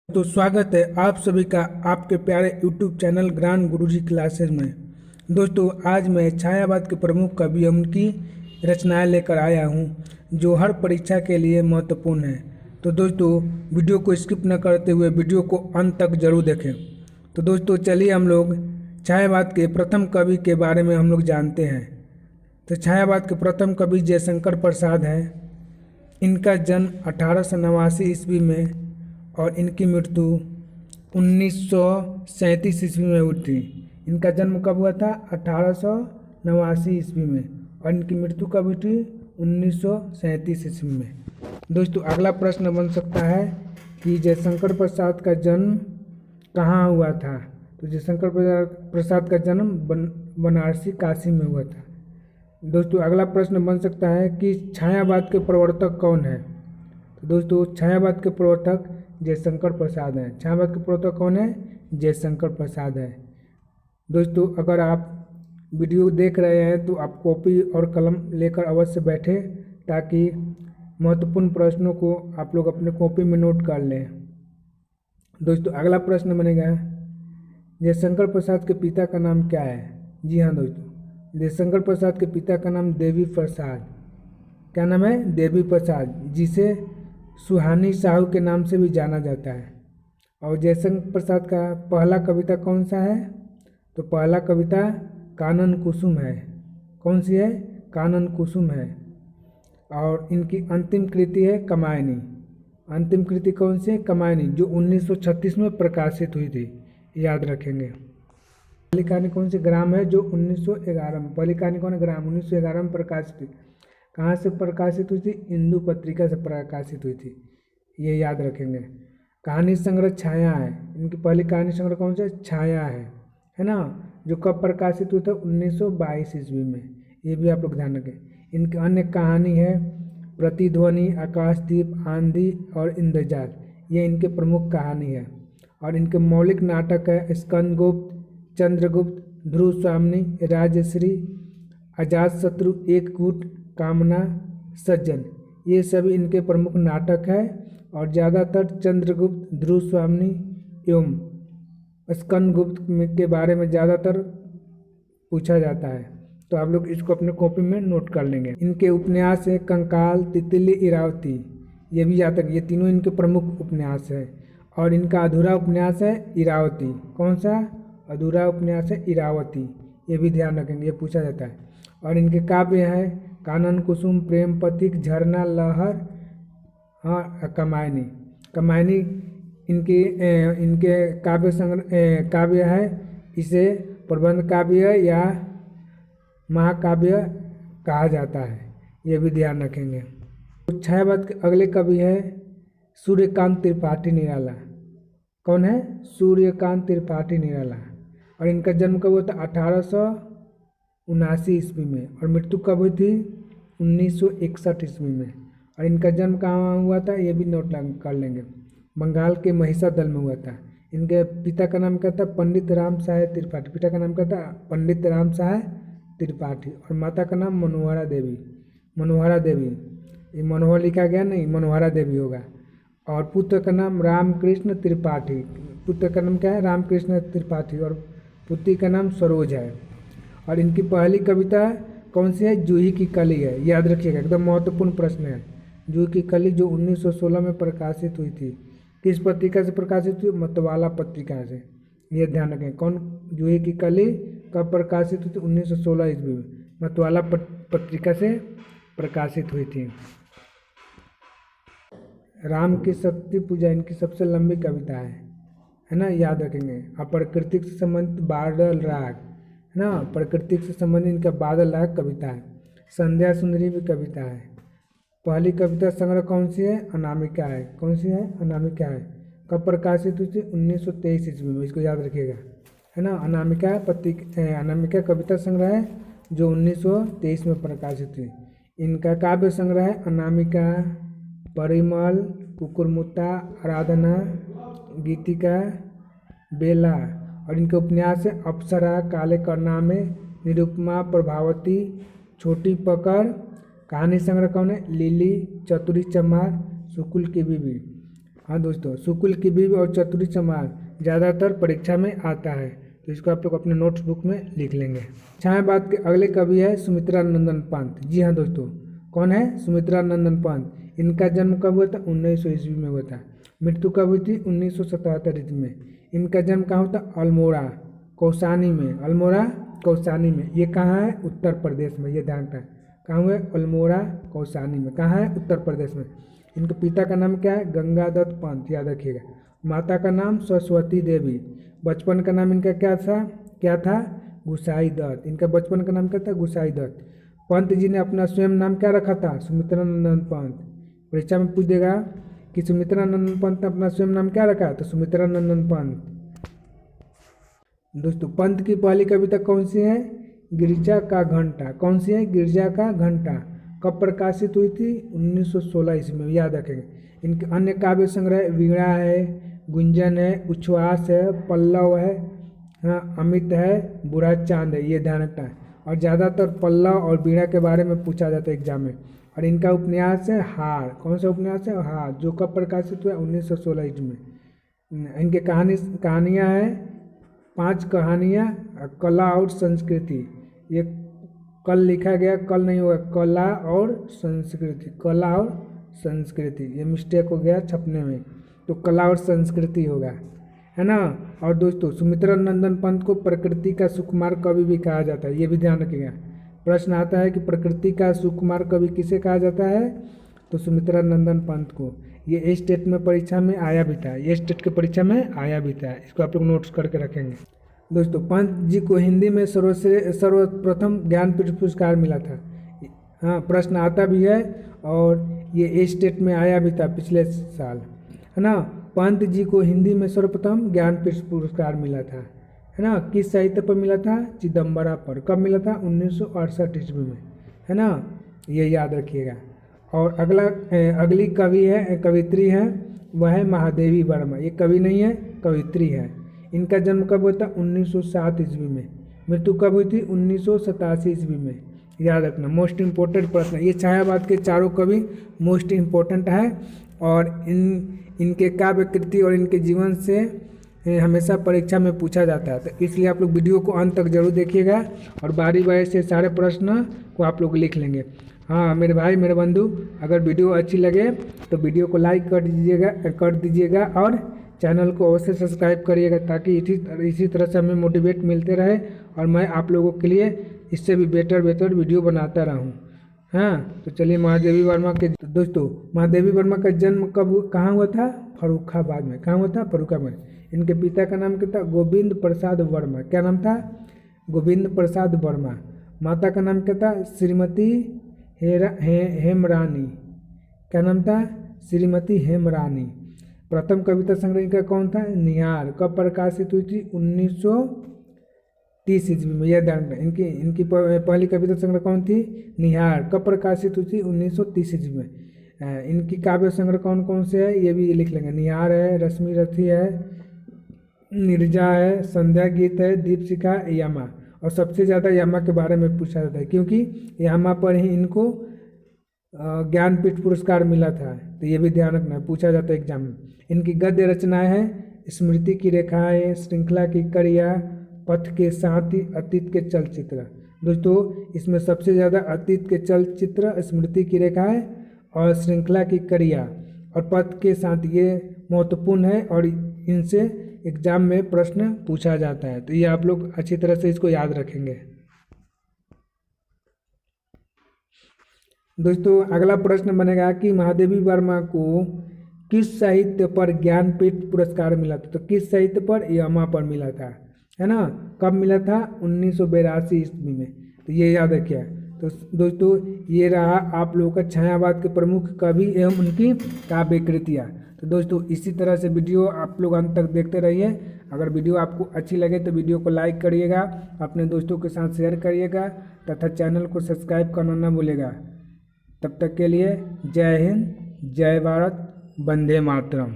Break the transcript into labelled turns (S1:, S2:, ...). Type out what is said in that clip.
S1: तो स्वागत है आप सभी का आपके प्यारे YouTube चैनल ज्ञान गुरुजी क्लासेस में। दोस्तों आज मैं छायावाद के प्रमुख कवि उनकी रचनाएं लेकर आया हूं जो हर परीक्षा के लिए महत्वपूर्ण है। तो दोस्तों वीडियो को स्किप न करते हुए वीडियो को अंत तक जरूर देखें। तो दोस्तों चलिए हम लोग छायावाद के प्रथम कवि के बारे में हम लोग जानते हैं। तो छायावाद के प्रथम कवि जयशंकर प्रसाद हैं। इनका जन्म 1889 ईस्वी में और इनकी मृत्यु 1937 ईस्वी में हुई थी। इनका जन्म कब हुआ था? 1889 ईस्वी में और इनकी मृत्यु कब हुई थी? 1937 ईस्वी में। दोस्तों अगला प्रश्न बन सकता है कि जयशंकर प्रसाद का जन्म कहाँ हुआ था? तो जयशंकर प्रसाद का जन्म बनारसी काशी में हुआ था। दोस्तों अगला प्रश्न बन सकता है कि छायावाद के प्रवर्तक कौन है? तो दोस्तों छायावाद के प्रवर्तक जयशंकर प्रसाद हैं। छायावाद के प्रवर्तक कौन है? जयशंकर प्रसाद है। दोस्तों अगर आप वीडियो देख रहे हैं तो आप कॉपी और कलम लेकर अवश्य बैठे ताकि महत्वपूर्ण प्रश्नों को आप लोग अपने कॉपी में नोट कर लें। दोस्तों अगला प्रश्न बनेगा जयशंकर प्रसाद के पिता का नाम क्या है? जी हाँ दोस्तों, जयशंकर प्रसाद के पिता का नाम देवी प्रसाद। क्या नाम है? देवी प्रसाद, जिसे सुहानी साहू के नाम से भी जाना जाता है। और जयशंकर प्रसाद का पहला कविता कौन सा है? तो पहला कविता कानन कुसुम है। कौन सी है? कानन कुसुम है। और इनकी अंतिम कृति है कामायनी। अंतिम कृति कौन सी है? कामायनी, जो 1936 में प्रकाशित हुई थी, याद रखेंगे। पहली कहानी कौन सी? ग्राम है, जो 1911 में। पहली कहानी कौन है? ग्राम 1911 में प्रकाशित हुई। कहाँ से प्रकाशित हुई थी? हिंदू पत्रिका से प्रकाशित हुई थी, ये याद रखेंगे। कहानी संग्रह छाया है। इनकी पहली कहानी संग्रह कौन सा? छाया है ना, जो कब प्रकाशित हुई था? 1922 ईस्वी में। ये भी आप लोग ध्यान रखें। इनकी अन्य कहानी है प्रतिध्वनि, आकाशदीप, आंधी और इंद्रजाल। ये इनके प्रमुख कहानी है। और इनके मौलिक नाटक है स्कंदगुप्त, चंद्रगुप्त, ध्रुव स्वामिनी, राजश्री, अजातशत्रु, एक गुट, कामना, सज्जन। ये सभी इनके प्रमुख नाटक है। और ज़्यादातर चंद्रगुप्त, ध्रुव स्वामिनी एवं स्कंदगुप्त के बारे में ज़्यादातर पूछा जाता है। तो आप लोग इसको अपने कॉपी में नोट कर लेंगे। इनके उपन्यास है कंकाल, तितली, इरावती। ये भी याद रखिए, ये तीनों इनके प्रमुख उपन्यास है। और इनका अधूरा उपन्यास है इरावती। कौन सा अधूरा उपन्यास है? इरावती। ये भी ध्यान रखेंगे, ये पूछा जाता है। और इनके काव्य है कानन कुसुम, प्रेम पथिक, झरना, लहर, हाँ कामायनी। कामायनी इनके काव्य संग्रह काव्य है। इसे प्रबंध काव्य या महाकाव्य कहा जाता है, ये भी ध्यान रखेंगे। तो छायावाद के अगले कवि है सूर्यकांत त्रिपाठी निराला। कौन है? सूर्यकांत त्रिपाठी निराला। और इनका जन्म कब हुआ था? 1879 ईस्वी में। और मृत्यु कब हुई थी? 1961 ईस्वी में। और इनका जन्म कहाँ हुआ था? ये भी नोट कर लेंगे। बंगाल के महिषादल में हुआ था। इनके पिता का नाम क्या था? पंडित राम सहाय त्रिपाठी। पिता का नाम क्या था? पंडित राम सहाय त्रिपाठी। और माता का नाम मनोहरा देवी। मनोहरा देवी, ये मनोहर लिखा गया नहीं, मनोहरा देवी होगा। और पुत्र का नाम रामकृष्ण त्रिपाठी। पुत्र का नाम क्या है? रामकृष्ण त्रिपाठी। और पुत्री का नाम सरोज है। और इनकी पहली कविता कौन सी है? जूही की कली है। याद रखिएगा, एकदम महत्वपूर्ण प्रश्न है। जूही की कली, जो 1916 में प्रकाशित हुई थी। किस पत्रिका से प्रकाशित हुई? मतवाला पत्रिका से। ये ध्यान रखें। कौन? जूही की कली कब प्रकाशित हुई थी? 1916 ईस्वी में। मतवाला पत्रिका से प्रकाशित हुई थी। राम की शक्ति पूजा इनकी सबसे लंबी कविता है ना, याद रखेंगे। और प्रकृति से संबंधित बादल राग है ना, प्रकृति से संबंधित इनका बादल राग कविता है। संध्या सुंदरी भी कविता है। पहली कविता संग्रह कौन सी है? अनामिका है। कौन सी है? अनामिका है। कब प्रकाशित हुई थी? 1923 ईस्वी में। इसको याद रखिएगा, है ना। अनामिका कविता संग्रह है जो 1923 में प्रकाशित हुई। इनका काव्य संग्रह है अनामिका, परिमल, कुकुरमुत्ता, आराधना, गीतिका, बेला। और इनके उपन्यास है अप्सरा, काले कारनामे, निरुपमा, प्रभावती, छोटी पकड़। कहानी संग्रह कौन है? लिली, चतुरी चमार, सुकुल की बीवी। हाँ दोस्तों, शुक्ल की बीवी और चतुरी चमार ज़्यादातर परीक्षा में आता है, तो इसको आप लोग अपने नोट्स बुक में लिख लेंगे। छायावाद के अगले कवि है सुमित्रा नंदन पंत। जी हाँ दोस्तों, कौन है? सुमित्रा नंदन पंत। इनका जन्म कब हुआ था? 1900 ईस्वी में हुआ था। मृत्यु कब हुई थी? 1977 ईस्वी में। इनका जन्म कहाँ होता? अल्मोड़ा कौसानी में। अल्मोड़ा कौसानी में, ये कहाँ है? उत्तर प्रदेश में। ये ध्यान रखना, कहाँ हुए? अल्मोड़ा कौसानी में। कहाँ है? उत्तर प्रदेश में। इनके पिता का नाम क्या है? गंगादत्त पंत, याद रखिएगा। माता का नाम सरस्वती देवी। बचपन का नाम इनका क्या था? गुसाई दत्त। इनका बचपन का नाम क्या था? गुसाई दत्त। पंत जी ने अपना स्वयं नाम क्या रखा था? सुमित्रा नंदन पंत। परीक्षा में पूछ देगा कि सुमित्रा नंदन पंत ने अपना स्वयं नाम क्या रखा? तो सुमित्रा नंदन पंत। दोस्तों, पंत की पहली कविता कौन सी है? गिरजा का घंटा। कौन सी है? गिरजा का घंटा। कब प्रकाशित हुई थी? 1916 ईस्वी में, याद रखेंगे। इनके अन्य काव्य संग्रह वीणा है, गुंजन है, उच्छ्वास है, पल्लव है, हाँ, अमित है, बुरा चांद है। ये ध्यान रखना है। और ज़्यादातर पल्लव और वीणा के बारे में पूछा जाता है एग्जाम में। और इनका उपन्यास है हार। कौन सा उपन्यास है? हार, जो कब प्रकाशित हुआ? 1916 ईस्वी में। इनके कहानियाँ हैं 5 कहानियाँ, कला और संस्कृति। ये कल लिखा गया, कल नहीं होगा, कला और संस्कृति। कला और संस्कृति, ये मिस्टेक हो गया छपने में, तो कला और संस्कृति होगा, है ना। और दोस्तों, सुमित्रा नंदन पंत को प्रकृति का सुकुमार कवि भी कहा जाता है, ये भी ध्यान रखिएगा। प्रश्न आता है कि प्रकृति का सुकुमार कवि किसे कहा जाता है? तो सुमित्रा नंदन पंत को। ये स्टेट में परीक्षा में आया भी था, ये स्टेट की परीक्षा में आया भी था। इसको आप लोग नोट्स करके रखेंगे। दोस्तों, पंत जी को हिंदी में सर्वप्रथम ज्ञानपीठ पुरस्कार मिला था। हाँ, प्रश्न आता भी है और ये स्टेट में आया भी था पिछले साल, है ना। पंत जी को हिंदी में सर्वप्रथम ज्ञानपीठ पुरस्कार मिला था, है ना। किस साहित्य पर मिला था? चिदम्बरा पर। कब मिला था? 1968 ईस्वी में, है ना। ये याद रखिएगा। और अगली कवित्री है, वह है महादेवी वर्मा। ये कवि नहीं है, कवित्री है। इनका जन्म कब हुआ था? 1907 ईस्वी में। मृत्यु कब हुई थी? 1987 ईस्वी में। याद रखना, मोस्ट इम्पोर्टेंट प्रश्न। ये छायावाद के चारों कवि मोस्ट इम्पोर्टेंट है और इनके काव्य कृति और इनके जीवन से हमेशा परीक्षा में पूछा जाता है। तो इसलिए आप लोग वीडियो को अंत तक जरूर देखिएगा और बारी बारी से सारे प्रश्न को आप लोग लिख लेंगे। हाँ मेरे भाई, मेरे बंधु, अगर वीडियो अच्छी लगे तो वीडियो को लाइक कर दीजिएगा और चैनल को अवश्य सब्सक्राइब करिएगा, ताकि इसी तरह से हमें मोटिवेट मिलते रहे और मैं आप लोगों के लिए इससे भी बेटर वीडियो बनाता रहूं। हाँ, तो चलिए महादेवी वर्मा के दोस्तों, महादेवी वर्मा का जन्म कहाँ हुआ था? फर्रुखाबाद में। कहाँ हुआ था? फर्रुखाबाद। इनके पिता का नाम क्या था? गोविंद प्रसाद वर्मा। क्या नाम था? गोविंद प्रसाद वर्मा। माता का नाम क्या था? श्रीमती हेमरानी। क्या नाम था? श्रीमती हेमरानी। प्रथम कविता संग्रह इनका कौन था? निहार। कब प्रकाशित हुई थी? 1930 ईस्वी में। यह ध्यान रखना, इनकी पहली कविता संग्रह कौन थी? निहार। कब प्रकाशित हुई थी? 1930 ईस्वी में। इनकी काव्य संग्रह कौन कौन से है, ये भी लिख लेंगे। निहार है, रश्मि रथी है, निर्जा है, संध्या गीत है, दीपशिखा, यामा। और सबसे ज़्यादा यामा के बारे में पूछा जाता है, क्योंकि यामा पर ही इनको ज्ञानपीठ पुरस्कार मिला था। तो ये भी ध्यान रखना, पूछा जाता है एग्जाम में। इनकी गद्य रचनाएं हैं स्मृति की रेखाएं, श्रृंखला की कड़िया, पथ के साथी, अतीत के चलचित्र। दोस्तों, इसमें सबसे ज़्यादा अतीत के चलचित्र, स्मृति की रेखाएं और श्रृंखला की कड़िया और पथ के साथ, ये महत्वपूर्ण है और इनसे एग्जाम में प्रश्न पूछा जाता है। तो ये आप लोग अच्छी तरह से इसको याद रखेंगे। दोस्तों, अगला प्रश्न बनेगा कि महादेवी वर्मा को किस साहित्य पर ज्ञानपीठ पुरस्कार मिला था? तो किस साहित्य पर? यामा पर मिला था, है ना। कब मिला था? 1982 ईस्वी में। तो ये याद रखिए। तो दोस्तों, ये रहा आप लोगों का छायावाद के प्रमुख कवि एवं उनकी काव्य कृतियाँ। तो दोस्तों, इसी तरह से वीडियो आप लोग अंत तक देखते रहिए। अगर वीडियो आपको अच्छी लगे तो वीडियो को लाइक करिएगा, अपने दोस्तों के साथ शेयर करिएगा तथा चैनल को सब्सक्राइब करना न भूलिएगा। तब तक के लिए जय हिंद, जय भारत, वंदे मातरम।